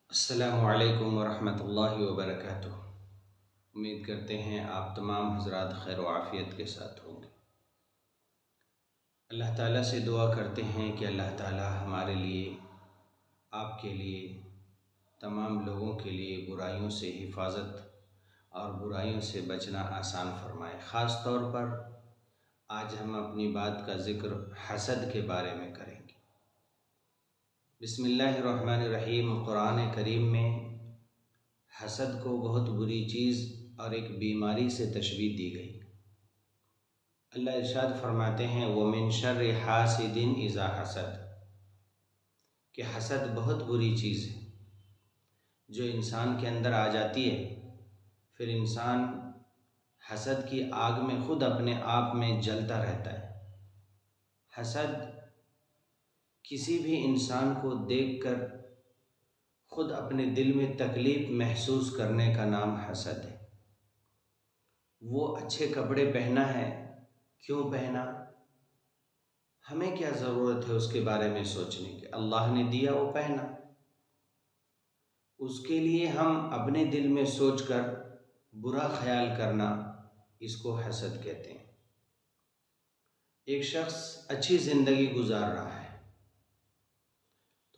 السلام علیکم ورحمۃ اللہ وبرکاتہ۔ امید کرتے ہیں آپ تمام حضرات خیر و عافیت کے ساتھ ہوں گے۔ اللہ تعالیٰ سے دعا کرتے ہیں کہ اللہ تعالیٰ ہمارے لیے، آپ کے لیے، تمام لوگوں کے لیے برائیوں سے حفاظت اور برائیوں سے بچنا آسان فرمائے۔ خاص طور پر آج ہم اپنی بات کا ذکر حسد کے بارے میں کریں گے۔ بسم اللہ الرحمن الرحیم۔ قرآن کریم میں حسد کو بہت بری چیز اور ایک بیماری سے تشبیہ دی گئی۔ اللہ ارشاد فرماتے ہیں وَمِن شَرِّ حَاسِدٍ إِذَا حَسَدَ، کہ حسد بہت بری چیز ہے جو انسان کے اندر آ جاتی ہے، پھر انسان حسد کی آگ میں خود اپنے آپ میں جلتا رہتا ہے۔ حسد کسی بھی انسان کو دیکھ کر خود اپنے دل میں تکلیف محسوس کرنے کا نام حسد ہے۔ وہ اچھے کپڑے پہنا ہے، کیوں پہنا؟ ہمیں کیا ضرورت ہے اس کے بارے میں سوچنے کی؟ اللہ نے دیا وہ پہنا، اس کے لیے ہم اپنے دل میں سوچ کر برا خیال کرنا، اس کو حسد کہتے ہیں۔ ایک شخص اچھی زندگی گزار رہا ہے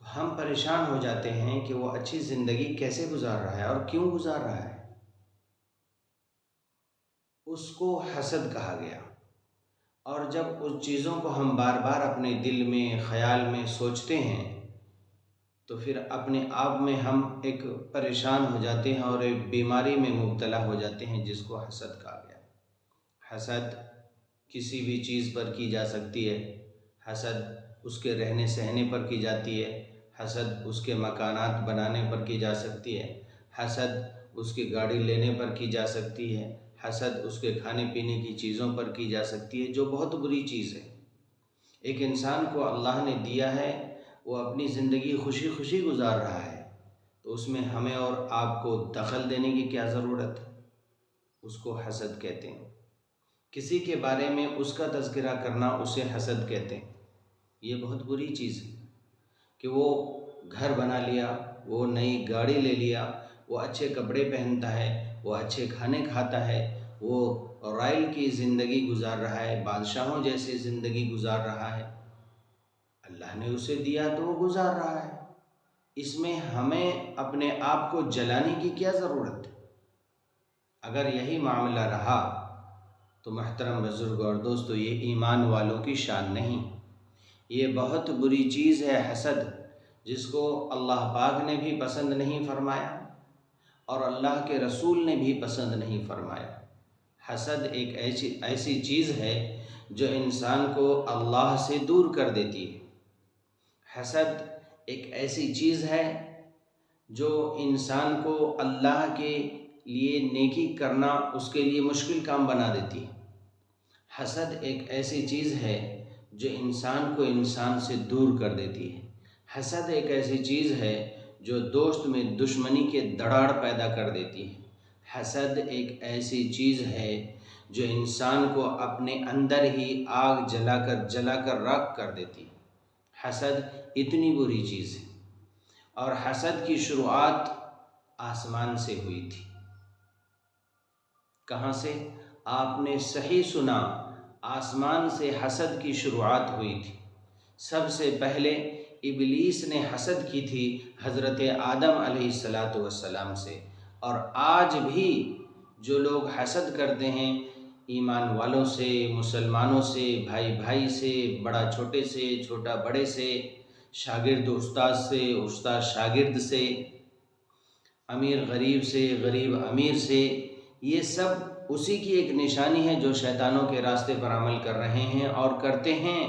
تو ہم پریشان ہو جاتے ہیں کہ وہ اچھی زندگی کیسے گزار رہا ہے اور کیوں گزار رہا ہے۔ اس کو حسد کہا گیا، اور جب اس چیزوں کو ہم بار بار اپنے دل میں، خیال میں سوچتے ہیں تو پھر اپنے آپ میں ہم ایک پریشان ہو جاتے ہیں اور ایک بیماری میں مبتلا ہو جاتے ہیں جس کو حسد کہا گیا۔ حسد کسی بھی چیز پر کی جا سکتی ہے، حسد اس کے رہنے سہنے پر کی جاتی ہے، حسد اس کے مکانات بنانے پر کی جا سکتی ہے، حسد اس کی گاڑی لینے پر کی جا سکتی ہے، حسد اس کے کھانے پینے کی چیزوں پر کی جا سکتی ہے، جو بہت بری چیز ہے۔ ایک انسان کو اللہ نے دیا ہے، وہ اپنی زندگی خوشی خوشی گزار رہا ہے، تو اس میں ہمیں اور آپ کو دخل دینے کی کیا ضرورت ہے؟ اس کو حسد کہتے ہیں۔ کسی کے بارے میں اس کا تذکرہ کرنا، اسے حسد کہتے ہیں۔ یہ بہت بری چیز ہے کہ وہ گھر بنا لیا، وہ نئی گاڑی لے لیا، وہ اچھے کپڑے پہنتا ہے، وہ اچھے کھانے کھاتا ہے، وہ رائل کی زندگی گزار رہا ہے، بادشاہوں جیسی زندگی گزار رہا ہے۔ اللہ نے اسے دیا تو وہ گزار رہا ہے، اس میں ہمیں اپنے آپ کو جلانے کی کیا ضرورت ہے؟ اگر یہی معاملہ رہا تو محترم بزرگ اور دوستو، یہ ایمان والوں کی شان نہیں، یہ بہت بری چیز ہے حسد، جس کو اللہ پاک نے بھی پسند نہیں فرمایا اور اللہ کے رسول نے بھی پسند نہیں فرمایا۔ حسد ایک ایسی چیز ہے جو انسان کو اللہ سے دور کر دیتی ہے۔ حسد ایک ایسی چیز ہے جو انسان کو اللہ کے لیے نیکی کرنا اس کے لیے مشکل کام بنا دیتی ہے۔ حسد ایک ایسی چیز ہے جو انسان کو انسان سے دور کر دیتی ہے۔ حسد ایک ایسی چیز ہے جو دوست میں دشمنی کے دراڑ پیدا کر دیتی ہے۔ حسد ایک ایسی چیز ہے جو انسان کو اپنے اندر ہی آگ جلا کر راکھ کر دیتی ہے۔ حسد اتنی بری چیز ہے، اور حسد کی شروعات آسمان سے ہوئی تھی۔ کہاں سے؟ آپ نے صحیح سنا، آسمان سے حسد کی شروعات ہوئی تھی۔ سب سے پہلے ابلیس نے حسد کی تھی حضرت آدم علیہ السلام سے، اور آج بھی جو لوگ حسد کرتے ہیں ایمان والوں سے، مسلمانوں سے، بھائی بھائی سے، بڑا چھوٹے سے، چھوٹا بڑے سے، شاگرد استاد سے، استاد شاگرد سے، امیر غریب سے، غریب امیر سے، یہ سب اسی کی ایک نشانی ہے جو شیطانوں کے راستے پر عمل کر رہے ہیں اور کرتے ہیں۔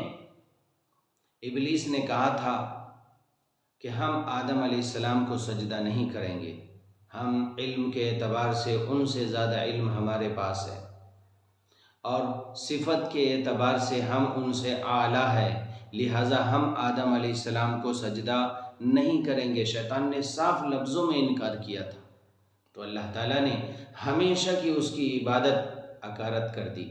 ابلیس نے کہا تھا کہ ہم آدم علیہ السلام کو سجدہ نہیں کریں گے، ہم علم کے اعتبار سے ان سے زیادہ علم ہمارے پاس ہے، اور صفت کے اعتبار سے ہم ان سے اعلیٰ ہے، لہٰذا ہم آدم علیہ السلام کو سجدہ نہیں کریں گے۔ شیطان نے صاف لفظوں میں انکار کیا تھا، تو اللہ تعالیٰ نے ہمیشہ کی اس کی عبادت اکارت کر دی،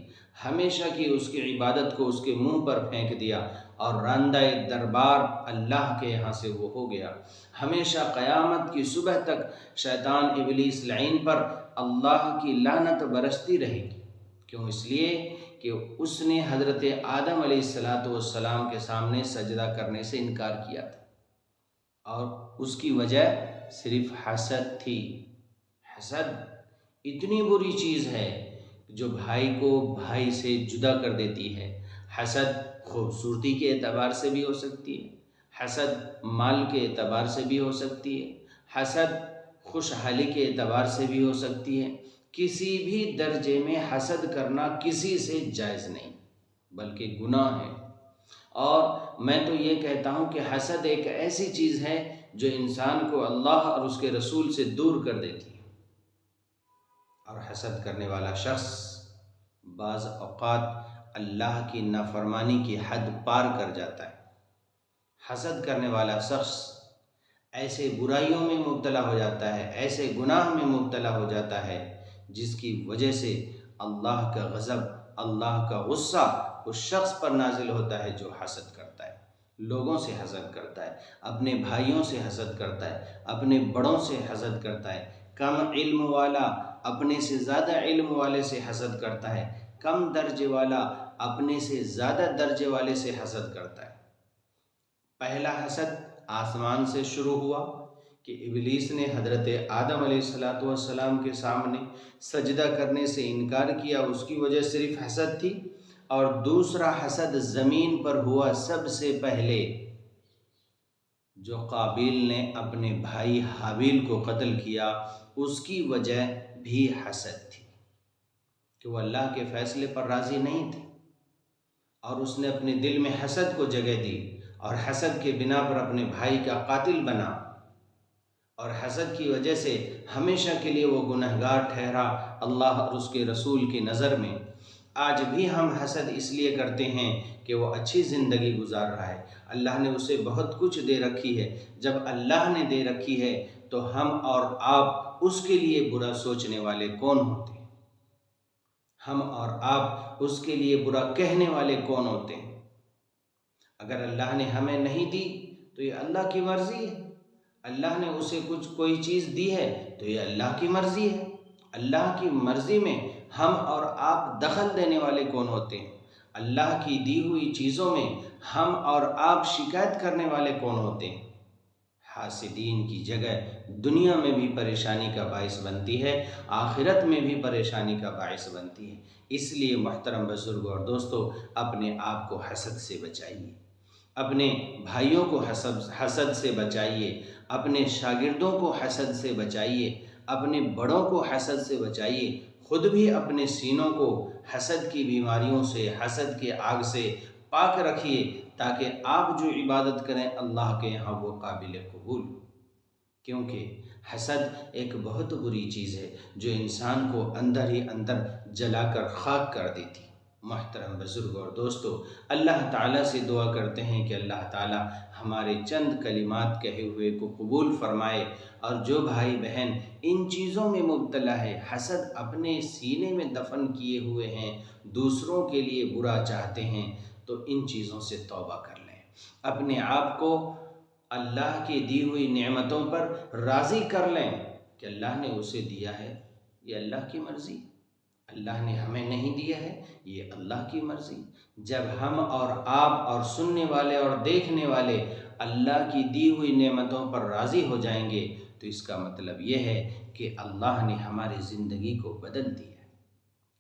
ہمیشہ کی اس کی عبادت کو اس کے منہ پر پھینک دیا، اور راندہ دربار اللہ کے یہاں سے وہ ہو گیا۔ ہمیشہ قیامت کی صبح تک شیطان ابلیس لعین پر اللہ کی لعنت برستی رہے گی۔ کیوں؟ اس لیے کہ اس نے حضرت آدم علیہ السلام کے سامنے سجدہ کرنے سے انکار کیا تھا، اور اس کی وجہ صرف حسد تھی۔ حسد اتنی بری چیز ہے جو بھائی کو بھائی سے جدا کر دیتی ہے۔ حسد خوبصورتی کے اعتبار سے بھی ہو سکتی ہے، حسد مال کے اعتبار سے بھی ہو سکتی ہے، حسد خوشحالی کے اعتبار سے بھی ہو سکتی ہے۔ کسی بھی درجے میں حسد کرنا کسی سے جائز نہیں، بلکہ گناہ ہے۔ اور میں تو یہ کہتا ہوں کہ حسد ایک ایسی چیز ہے جو انسان کو اللہ اور اس کے رسول سے دور کر دیتی ہے، اور حسد کرنے والا شخص بعض اوقات اللہ کی نافرمانی کی حد پار کر جاتا ہے۔ حسد کرنے والا شخص ایسے برائیوں میں مبتلا ہو جاتا ہے، ایسے گناہ میں مبتلا ہو جاتا ہے جس کی وجہ سے اللہ کا غضب، اللہ کا غصہ اس شخص پر نازل ہوتا ہے جو حسد کرتا ہے، لوگوں سے حسد کرتا ہے، اپنے بھائیوں سے حسد کرتا ہے، اپنے بڑوں سے حسد کرتا ہے، کم علم والا اپنے سے زیادہ علم والے سے حسد کرتا ہے، کم درجے والا اپنے سے زیادہ درجے والے سے حسد کرتا ہے۔ پہلا حسد آسمان سے شروع ہوا کہ ابلیس نے حضرت آدم علیہ السلام کے سامنے سجدہ کرنے سے انکار کیا، اس کی وجہ صرف حسد تھی۔ اور دوسرا حسد زمین پر ہوا سب سے پہلے، جو قابیل نے اپنے بھائی حابیل کو قتل کیا، اس کی وجہ بھی حسد تھی کہ وہ اللہ کے فیصلے پر راضی نہیں تھے، اور اس نے اپنے دل میں حسد کو جگہ دی، اور حسد کے بنا پر اپنے بھائی کا قاتل بنا، اور حسد کی وجہ سے ہمیشہ کے لیے وہ گنہگار ٹھہرا اللہ اور اس کے رسول کی نظر میں۔ آج بھی ہم حسد اس لیے کرتے ہیں کہ وہ اچھی زندگی گزار رہا ہے، اللہ نے اسے بہت کچھ دے رکھی ہے۔ جب اللہ نے دے رکھی ہے تو ہم اور آپ اس کے لیے برا سوچنے والے کون ہوتے ہیں؟ ہم اور آپ اس کے لیے برا کہنے والے کون ہوتے ہیں؟ اگر اللہ نے ہمیں نہیں دی تو یہ اللہ کی مرضی ہے، اللہ نے اسے کوئی چیز دی ہے تو یہ اللہ کی مرضی ہے۔ اللہ کی مرضی میں ہم اور آپ دخل دینے والے کون ہوتے ہیں؟ اللہ کی دی ہوئی چیزوں میں ہم اور آپ شکایت کرنے والے کون ہوتے ہیں؟ حاسدین کی جگہ دنیا میں بھی پریشانی کا باعث بنتی ہے، آخرت میں بھی پریشانی کا باعث بنتی ہے۔ اس لیے محترم بزرگوں اور دوستو، اپنے آپ کو حسد سے بچائیے، اپنے بھائیوں کو حسد سے بچائیے، اپنے شاگردوں کو حسد سے بچائیے، اپنے بڑوں کو حسد سے بچائیے، خود بھی اپنے سینوں کو حسد کی بیماریوں سے، حسد کے آگ سے پاک رکھیے، تاکہ آپ جو عبادت کریں اللہ کے یہاں وہ قابل قبول ہو۔ کیونکہ حسد ایک بہت بری چیز ہے جو انسان کو اندر ہی اندر جلا کر خاک کر دیتی۔ محترم بزرگوں اور دوستو، اللہ تعالیٰ سے دعا کرتے ہیں کہ اللہ تعالیٰ ہمارے چند کلمات کہے ہوئے کو قبول فرمائے، اور جو بھائی بہن ان چیزوں میں مبتلا ہے، حسد اپنے سینے میں دفن کیے ہوئے ہیں، دوسروں کے لیے برا چاہتے ہیں، تو ان چیزوں سے توبہ کر لیں، اپنے آپ کو اللہ کی دی ہوئی نعمتوں پر راضی کر لیں کہ اللہ نے اسے دیا ہے، یہ اللہ کی مرضی، اللہ نے ہمیں نہیں دیا ہے، یہ اللہ کی مرضی۔ جب ہم اور آپ اور سننے والے اور دیکھنے والے اللہ کی دی ہوئی نعمتوں پر راضی ہو جائیں گے تو اس کا مطلب یہ ہے کہ اللہ نے ہماری زندگی کو بدل دیا۔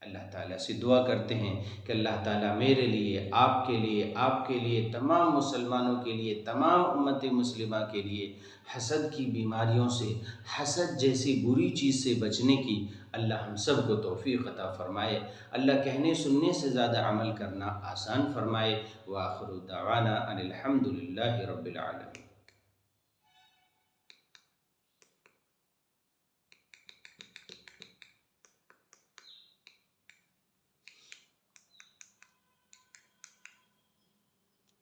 اللہ تعالیٰ سے دعا کرتے ہیں کہ اللہ تعالیٰ میرے لیے، آپ کے لیے، تمام مسلمانوں کے لیے، تمام امت مسلمہ کے لیے حسد کی بیماریوں سے، حسد جیسی بری چیز سے بچنے کی اللہ ہم سب کو توفیق عطا فرمائے۔ اللہ کہنے سننے سے زیادہ عمل کرنا آسان فرمائے۔ وآخر دعوانا ان الحمد للہ رب العالمین۔